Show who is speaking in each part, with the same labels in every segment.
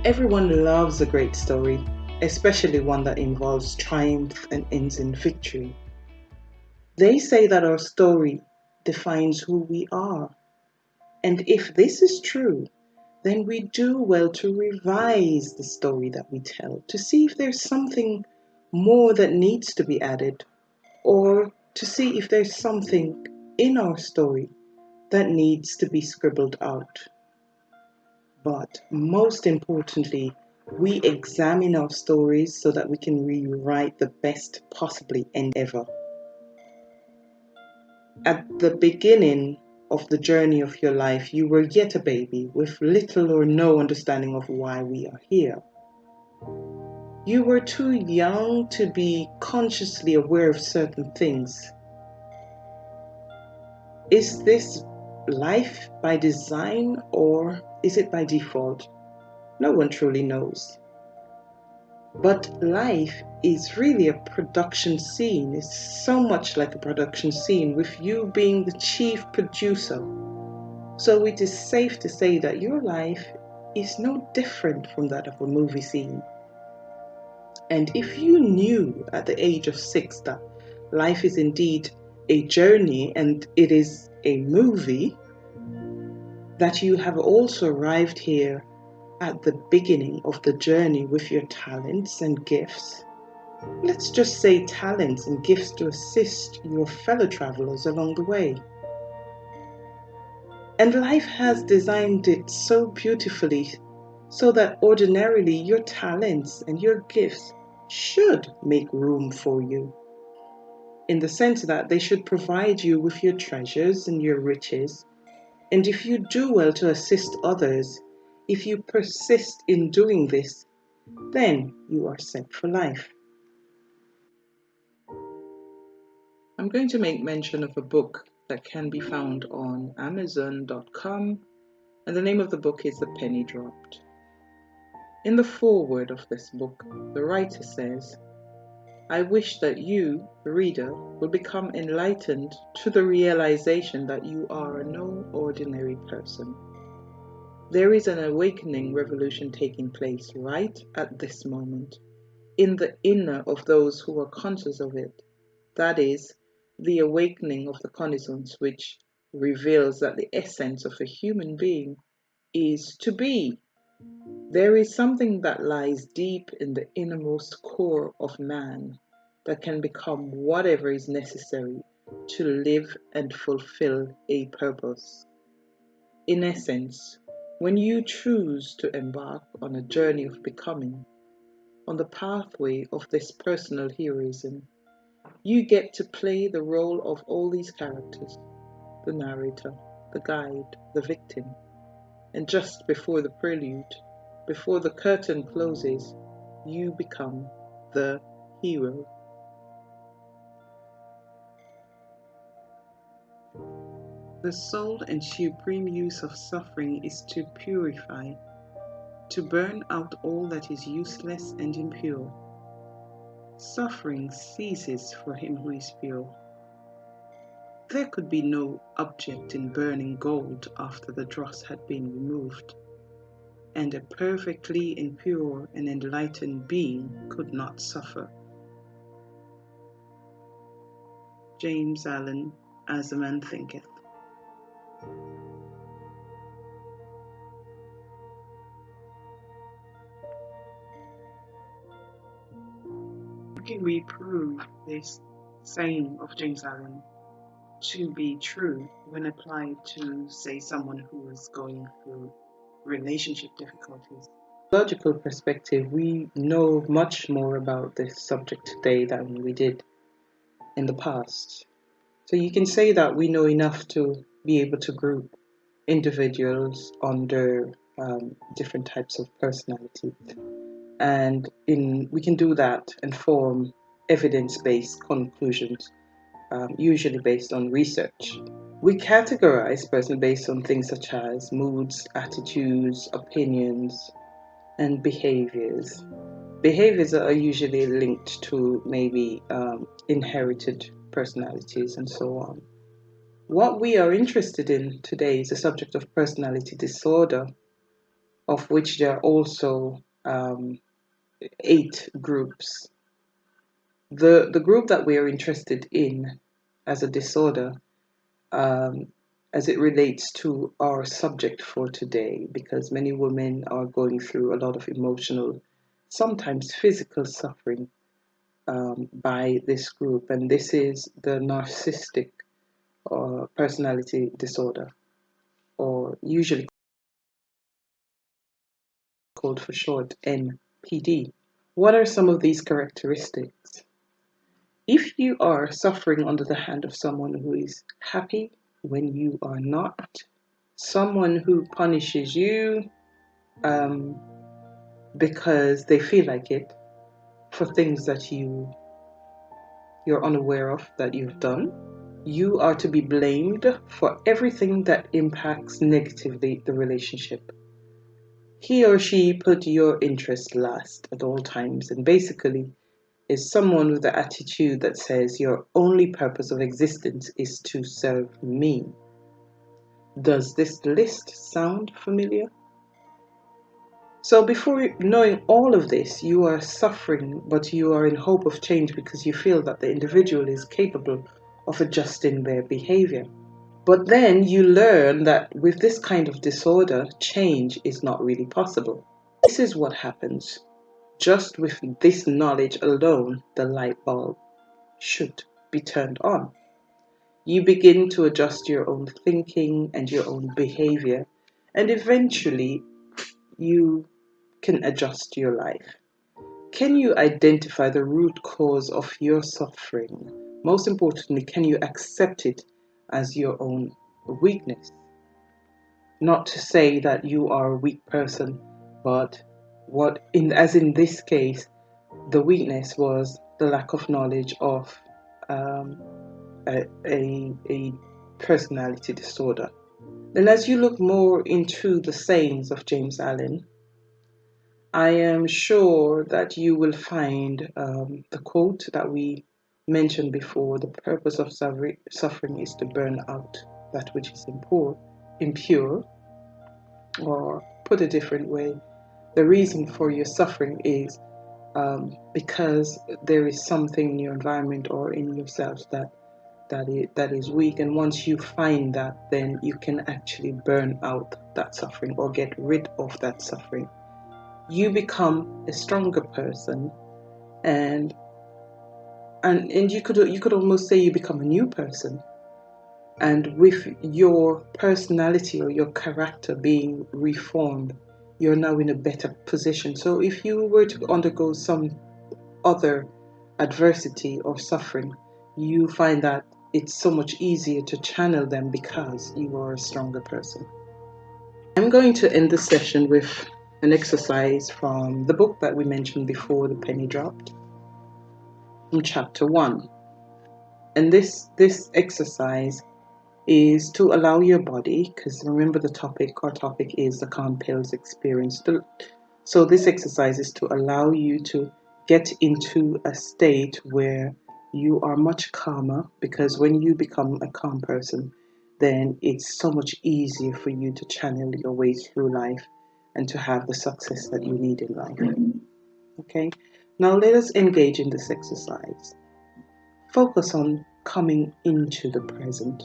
Speaker 1: Everyone loves a great story, especially one that involves triumph and ends in victory. They say that our story defines who we are. And if this is true, then we do well to revise the story that we tell to see if there's something more that needs to be added, or to see if there's something in our story that needs to be scribbled out. But most importantly, we examine our stories so that we can rewrite the best possibly end ever. At the beginning of the journey of your life, you were yet a baby with little or no understanding of why we are here. You were too young to be consciously aware of certain things. Is this life by design or is it by default? No one truly knows. But life is really a production scene. It's so much like a production scene with you being the chief producer. So it is safe to say that your life is no different from that of a movie scene. And if you knew at the age of 6 that life is indeed a journey and it is a movie, that you have also arrived here at the beginning of the journey with your talents and gifts. Let's just say talents and gifts to assist your fellow travelers along the way. And life has designed it so beautifully so that ordinarily your talents and your gifts should make room for you, in the sense that they should provide you with your treasures and your riches. And if you do well to assist others, if you persist in doing this, then you are set for life. I'm going to make mention of a book that can be found on Amazon.com, and the name of the book is The Penny Dropped. In the foreword of this book, the writer says, "I wish that you, the reader, will become enlightened to the realization that you are no ordinary person. There is an awakening revolution taking place right at this moment, in the inner of those who are conscious of it. That is, the awakening of the connaissance which reveals that the essence of a human being is to be. There is something that lies deep in the innermost core of man that can become whatever is necessary to live and fulfill a purpose. In essence, when you choose to embark on a journey of becoming, on the pathway of this personal heroism, you get to play the role of all these characters: the narrator, the guide, the victim. And just before the prelude, before the curtain closes, you become the hero." The sole and supreme use of suffering is to purify, to burn out all that is useless and impure. Suffering ceases for him who is pure. There could be no object in burning gold after the dross had been removed, and a perfectly impure and enlightened being could not suffer. James Allen, As a Man Thinketh. Can we prove this saying of James Allen to be true when applied to, say, someone who is going through relationship difficulties? Logical perspective, we know much more about this subject today than we did in the past. So you can say that we know enough to be able to group individuals under different types of personality. And we can do that and form evidence-based conclusions, usually based on research. We categorize person based on things such as moods, attitudes, opinions, and behaviors. Behaviors are usually linked to maybe inherited personalities and so on. What we are interested in today is the subject of personality disorder. of which there are also 8 groups. The group that we are interested in as a disorder, as it relates to our subject for today, because many women are going through a lot of emotional, sometimes physical suffering by this group, and this is the narcissistic personality disorder, or usually called for short NPD. What are some of these characteristics? If you are suffering under the hand of someone who is happy when you are not, someone who punishes you um, because they feel like it for things that you're unaware of that you've done, you are to be blamed for everything that impacts negatively the relationship. He or she put your interest last at all times, and basically is someone with the attitude that says your only purpose of existence is to serve me. Does this list sound familiar? So before knowing all of this, you are suffering, but you are in hope of change because you feel that the individual is capable of adjusting their behavior. But then you learn that with this kind of disorder, change is not really possible. This is what happens. Just with this knowledge alone, the light bulb should be turned on. You begin to adjust your own thinking and your own behavior, and eventually you can adjust your life. Can you identify the root cause of your suffering? Most importantly, can you accept it as your own weakness? Not to say that you are a weak person, but as in this case, the weakness was the lack of knowledge of um, a personality disorder. And as you look more into the sayings of James Allen, I am sure that you will find the quote that we mentioned before: the purpose of suffering is to burn out that which is impure, or put a different way, the reason for your suffering is because there is something in your environment or in yourself that is weak, and once you find that, then you can actually burn out that suffering or get rid of that suffering. You become a stronger person, and you could almost say you become a new person. And with your personality or your character being reformed, you're now in a better position. So if you were to undergo some other adversity or suffering, you find that it's so much easier to channel them because you are a stronger person. I'm going to end the session with an exercise from the book that we mentioned before, The Penny Dropped, from chapter 1. And this exercise is to allow your body, because remember our topic is the Calm Pills experience. So this exercise is to allow you to get into a state where you are much calmer, because when you become a calm person, then it's so much easier for you to channel your way through life and to have the success that you need in life. Okay? Now let us engage in this exercise. Focus on coming into the present.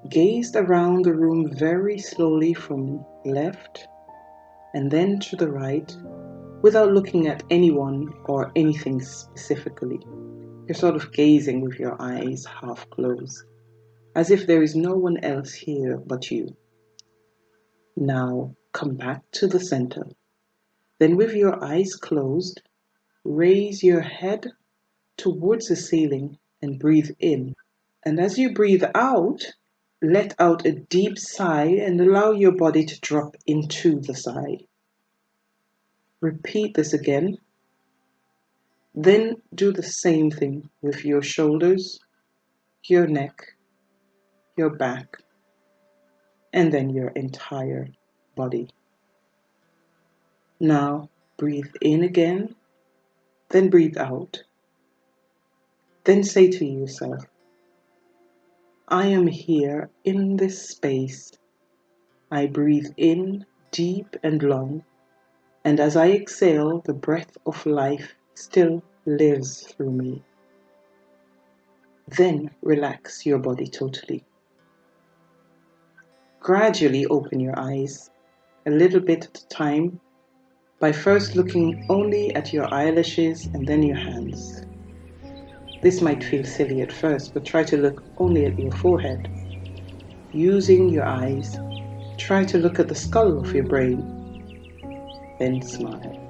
Speaker 1: Gaze around the room very slowly from left and then to the right, without looking at anyone or anything specifically. You're sort of gazing with your eyes half closed, as if there is no one else here but you. Now come back to the center. Then with your eyes closed, raise your head towards the ceiling and breathe in. And as you breathe out, let out a deep sigh and allow your body to drop into the sigh. Repeat this again. Then do the same thing with your shoulders, your neck, your back, and then your entire body. Now breathe in again, then breathe out. Then say to yourself, I am here in this space. I breathe in deep and long, and as I exhale, the breath of life still lives through me. Then relax your body totally. Gradually open your eyes, a little bit at a time, by first looking only at your eyelashes and then your hands. This might feel silly at first, but try to look only at your forehead. Using your eyes, try to look at the skull of your brain, then smile.